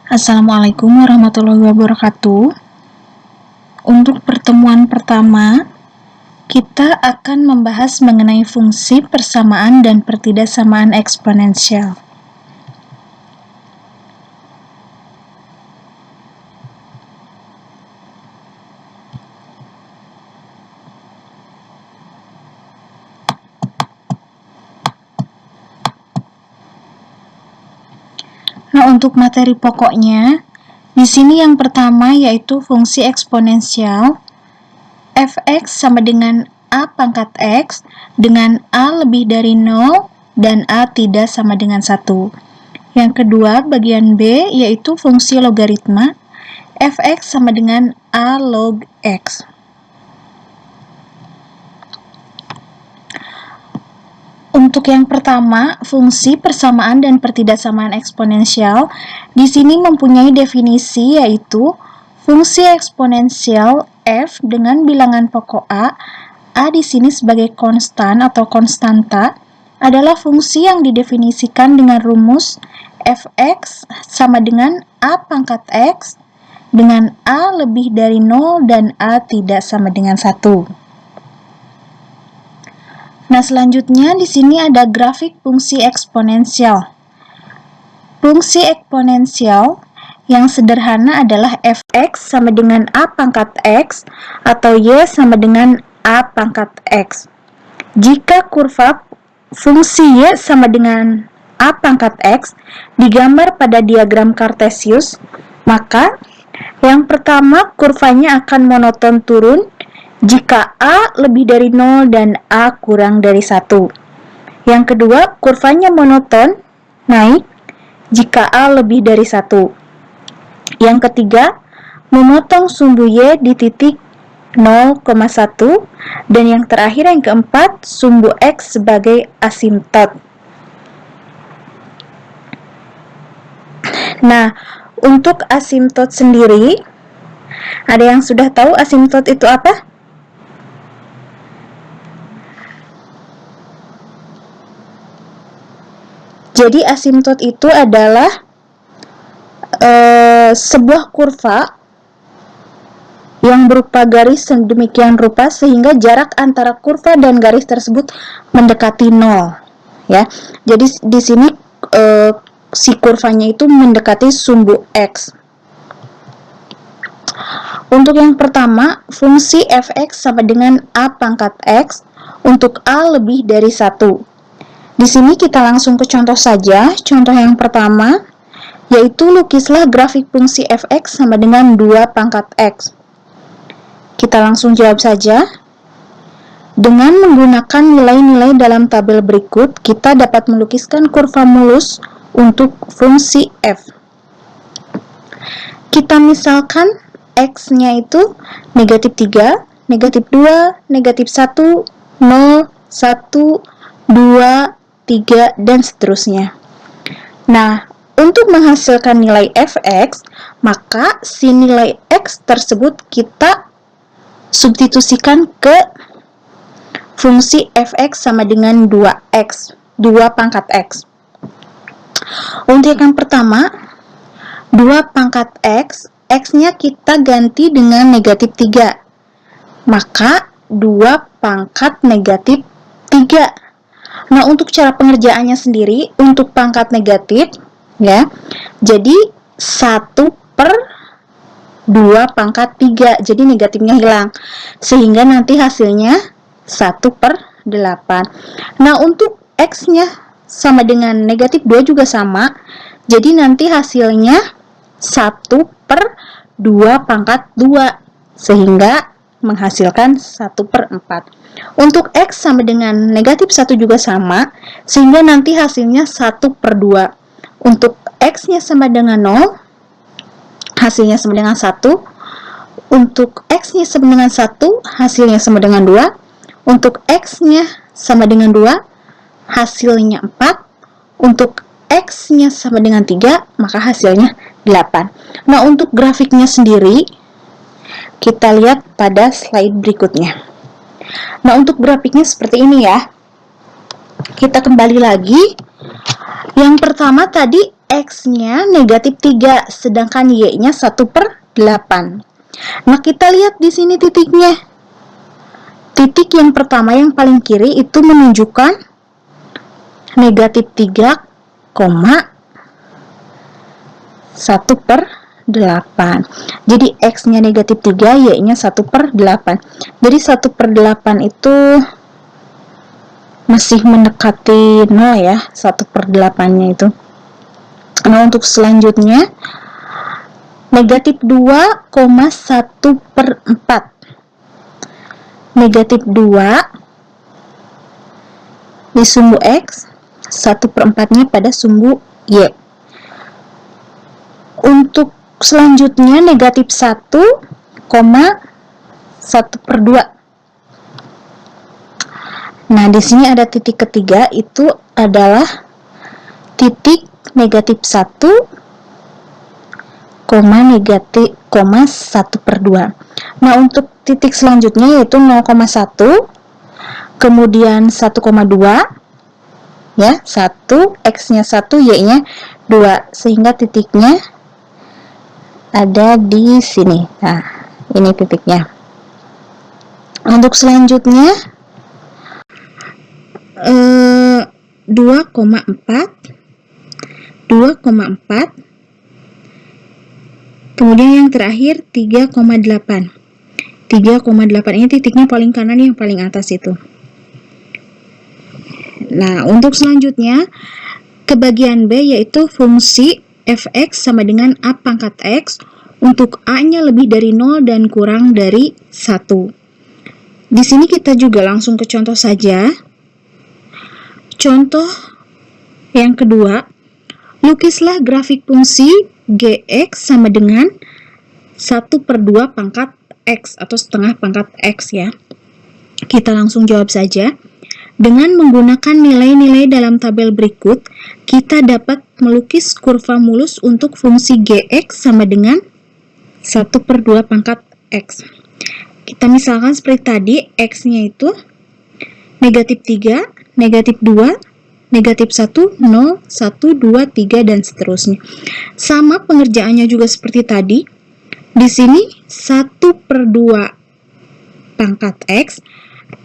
Assalamualaikum warahmatullahi wabarakatuh. Untuk pertemuan pertama, kita akan membahas mengenai fungsi persamaan dan pertidaksamaan eksponensial. Nah, untuk materi pokoknya, di sini yang pertama yaitu fungsi eksponensial f(x) sama dengan a pangkat x dengan a lebih dari 0 dan a tidak sama dengan 1. Yang kedua, bagian B yaitu fungsi logaritma f(x) sama dengan a log x. Untuk yang pertama, fungsi persamaan dan pertidaksamaan eksponensial di sini mempunyai definisi yaitu fungsi eksponensial f dengan bilangan pokok a di sini sebagai konstan atau konstanta adalah fungsi yang didefinisikan dengan rumus f(x) sama dengan a pangkat x dengan a lebih dari 0 dan a tidak sama dengan 1. Nah, selanjutnya di sini ada grafik fungsi eksponensial. Fungsi eksponensial yang sederhana adalah f(x) sama dengan a pangkat x atau y sama dengan a pangkat x. Jika kurva fungsi y sama dengan a pangkat x digambar pada diagram Cartesius, maka yang pertama kurvanya akan monoton turun jika A lebih dari 0 dan A kurang dari 1. Yang kedua, kurvanya monoton naik jika A lebih dari 1. Yang ketiga, memotong sumbu Y di titik 0,1. Dan yang terakhir, yang keempat, sumbu X sebagai asimtot. Nah, untuk asimtot sendiri, ada yang sudah tahu asimtot itu apa? Jadi asimtot itu adalah sebuah kurva yang berupa garis sedemikian rupa sehingga jarak antara kurva dan garis tersebut mendekati 0. Ya, jadi di sini si kurvanya itu mendekati sumbu X. Untuk yang pertama, fungsi f(x) sama dengan a pangkat x untuk a lebih dari 1. Di sini kita langsung ke contoh saja. Contoh yang pertama, yaitu lukislah grafik fungsi f(x) sama dengan 2 pangkat x. Kita langsung jawab saja. Dengan menggunakan nilai-nilai dalam tabel berikut, kita dapat melukiskan kurva mulus untuk fungsi f. Kita misalkan x-nya itu negatif 3, negatif 2, negatif 1, 0, 1, 2, 3, dan seterusnya. Nah, untuk menghasilkan nilai f(x), maka si nilai x tersebut kita substitusikan ke fungsi f(x) sama dengan 2x, 2 pangkat x. Untuk yang pertama, 2 pangkat x, x-nya kita ganti dengan negatif 3. Maka 2 pangkat negatif 3. Nah, untuk cara pengerjaannya sendiri, untuk pangkat negatif, ya, jadi 1 per 2 pangkat 3, jadi negatifnya hilang. Sehingga nanti hasilnya 1 per 8. Nah, untuk X-nya sama dengan negatif 2 juga sama, jadi nanti hasilnya 1 per 2 pangkat 2, sehingga menghasilkan 1 per 4. Untuk X sama dengan negatif 1 juga sama, sehingga nanti hasilnya 1 per 2. Untuk X-nya sama dengan 0, hasilnya sama dengan 1. Untuk X-nya sama dengan 1, hasilnya sama dengan 2. Untuk X-nya sama dengan 2, hasilnya 4. Untuk X-nya sama dengan 3, maka hasilnya 8. Nah, untuk grafiknya sendiri, kita lihat pada slide berikutnya. Nah, untuk grafiknya seperti ini ya. Kita kembali lagi. Yang pertama tadi X-nya negatif 3, sedangkan Y-nya 1/8. Nah, kita lihat di sini titiknya. Titik yang pertama yang paling kiri itu menunjukkan negatif 3, 1/8. Jadi X-nya negatif 3, Y-nya 1/8. Jadi 1/8 itu masih mendekati 0 ya, 1/8-nya itu. Nah, untuk selanjutnya negatif 2,1/4. Negatif 2 di sumbu X, 1/4-nya pada sumbu Y. Untuk selanjutnya negatif 1,1/2. Nah, di sini ada titik ketiga, itu adalah titik negatif 1,1/2. Nah, untuk titik selanjutnya yaitu 0,1, kemudian 1,2, ya, 1, X-nya 1, Y-nya 2, sehingga titiknya ada di sini. Nah, ini titiknya. Untuk selanjutnya 2,4, kemudian yang terakhir 3,8. 3,8 ini titiknya paling kanan, yang paling atas itu. Nah, untuk selanjutnya ke bagian B, yaitu fungsi f(x) sama dengan a pangkat x untuk a-nya lebih dari 0 dan kurang dari 1. Di sini kita juga langsung ke contoh saja. Contoh yang kedua, lukislah grafik fungsi gx sama dengan 1/2 pangkat x atau setengah pangkat x ya. Kita langsung jawab saja. Dengan menggunakan nilai-nilai dalam tabel berikut, kita dapat melukis kurva mulus untuk fungsi gx sama dengan 1/2 pangkat x. Kita misalkan seperti tadi, x-nya itu negatif 3, negatif 2, negatif 1, 0, 1, 2, 3, dan seterusnya. Sama pengerjaannya juga seperti tadi. Di sini 1/2 pangkat x.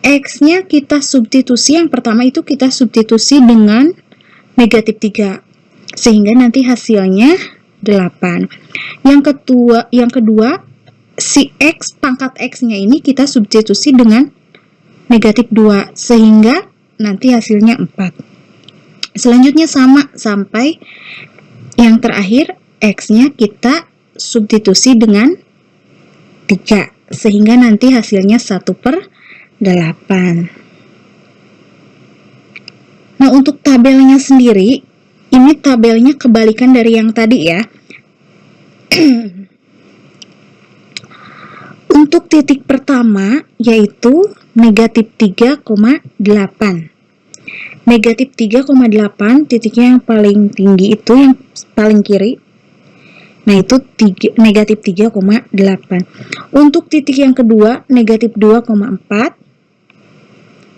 X-nya kita substitusi, yang pertama itu kita substitusi dengan negatif 3. Sehingga nanti hasilnya 8. Yang kedua, si x pangkat x-nya ini kita substitusi dengan negatif 2, sehingga nanti hasilnya 4. Selanjutnya sama sampai yang terakhir, x-nya kita substitusi dengan 3, sehingga nanti hasilnya 1/8. Nah, untuk tabelnya sendiri, ini tabelnya kebalikan dari yang tadi ya. Untuk titik pertama yaitu negatif 3,8. Negatif 3,8, titiknya yang paling tinggi itu yang paling kiri. Nah, itu negatif 3,8. Untuk titik yang kedua, negatif 2,4.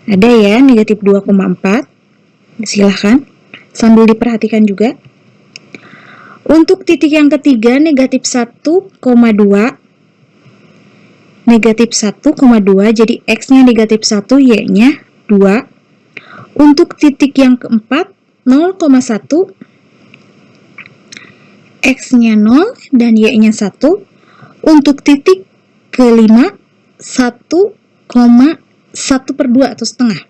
Ada ya, negatif 2,4. Silahkan, sambil diperhatikan juga. Untuk titik yang ketiga, negatif 1,2. Negatif 1,2, jadi X-nya negatif 1, Y-nya 2. Untuk titik yang keempat, 0,1. X-nya 0 dan Y-nya 1. Untuk titik kelima, 1,1/2 atau setengah.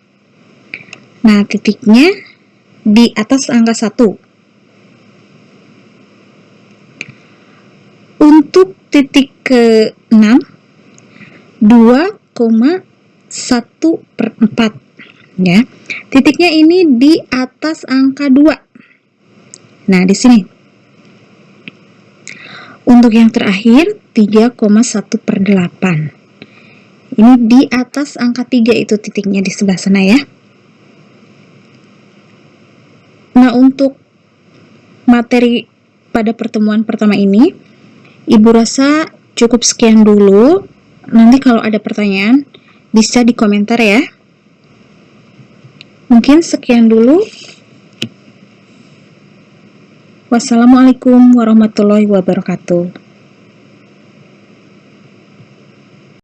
Nah, titiknya di atas angka 1. Untuk titik ke-6, 2,1/4. Ya. Titiknya ini di atas angka 2. Nah, di sini. Untuk yang terakhir 3,1/8. Ini di atas angka 3 itu titiknya di sebelah sana ya. Nah, untuk materi pada pertemuan pertama ini, Ibu rasa cukup sekian dulu. Nanti kalau ada pertanyaan bisa di komentar ya. Mungkin sekian dulu. Wassalamualaikum warahmatullahi wabarakatuh.